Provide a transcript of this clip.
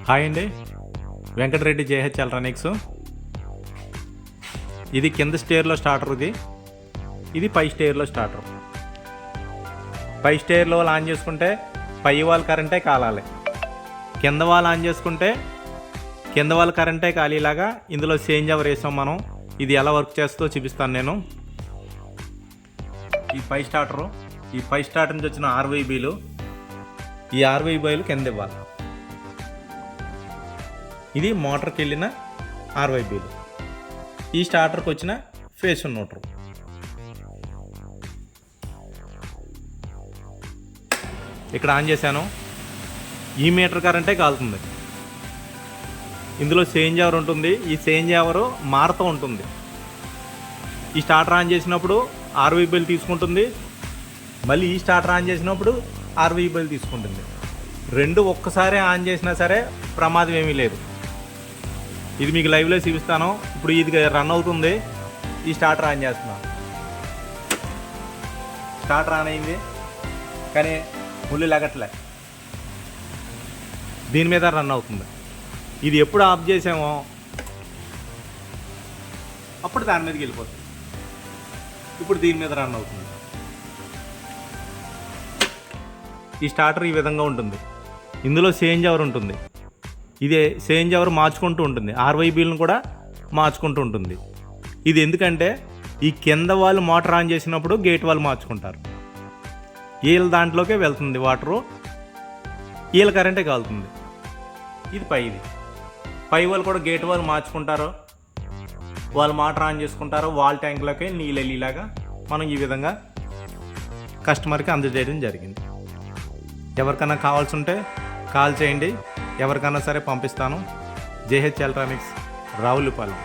Hi అండి, Venkatareddy JH electronics. ఇది కింద స్టేర్లో స్టార్టర్, ఇది పై స్టేర్లో స్టార్టర్. పై స్టేర్లో ఆన్ చేసుకుంటే పై వాల్ కరెంటే కాలాలి, కింద వాల్ ఆన్ చేసుకుంటే కింద వాల్ కరెంటే కాలేలాగా ఇందులో చేంజ్ ఓవర్ వేసాం మనం. ఇది ఎలా వర్క్ చేస్తుందో చూపిస్తాను నేను. ఈ పై స్టార్టర్ నుంచి వచ్చిన ఆర్వైబీలు, ఈ ఆర్వైబీలు కింద ఇవ్వాలి. ఇది మోటార్కి వెళ్ళిన ఆర్వైబీలు, ఈ స్టార్టర్కి వచ్చిన ఫేస్ న్యూట్రల్. ఇక్కడ ఆన్ చేశాను, ఈ మీటర్ కరెంటే కాలుతుంది. ఇందులో చేంజ్ ఓవర్ ఉంటుంది, ఈ చేంజ్ ఓవర్ మారుతూ ఉంటుంది. ఈ స్టార్టర్ ఆన్ చేసినప్పుడు ఆర్వైబీలు తీసుకుంటుంది, మళ్ళీ ఈ స్టార్టర్ ఆన్ చేసినప్పుడు ఆర్వైబీలు తీసుకుంటుంది. రెండు ఒక్కసారి ఆన్ చేసినా సరే ప్రమాదం ఏమీ లేదు. ఇది మీకు లైవ్లో చూపిస్తాను. ఇప్పుడు ఇది రన్ అవుతుంది, ఈ స్టార్టర్ ఆన్ చేస్తున్నాను. స్టార్టర్ ఆన్ అయింది కానీ ముళ్ళు లగట్లే, దీని మీద రన్ అవుతుంది. ఇది ఎప్పుడు ఆఫ్ చేసామో అప్పుడు దాని మీదకి వెళ్ళిపోతుంది. ఇప్పుడు దీని మీద రన్ అవుతుంది. ఈ స్టార్టర్ ఈ విధంగా ఉంటుంది. ఇందులో చేంజ్ ఓవర్ ఉంటుంది, ఇదే చేంజ్ ఓవర్ మార్చుకుంటూ ఉంటుంది, ఆర్వైబీలను కూడా మార్చుకుంటూ ఉంటుంది. ఇది ఎందుకంటే ఈ కింద వాళ్ళు మోటార్ ఆన్ చేసినప్పుడు గేట్ వాళ్ళు మార్చుకుంటారు, వీళ్ళ దాంట్లోకే వెళ్తుంది వాటరు, వీళ్ళ కరెంటే కాలుతుంది. ఇది పై వాళ్ళు కూడా గేట్ వాళ్ళు మార్చుకుంటారు, వాళ్ళు మోటార్ ఆన్ చేసుకుంటారు, వాల్ ట్యాంక్లోకి నీళ్ళు వెళ్ళేలాగా మనం ఈ విధంగా కస్టమర్కి అందజేయడం జరిగింది. ఎవరికైనా కావాల్సి ఉంటే కాల్ చేయండి, ఎవరికైనా సరే పంపిస్తాను. JH electronics, Ravulapalem.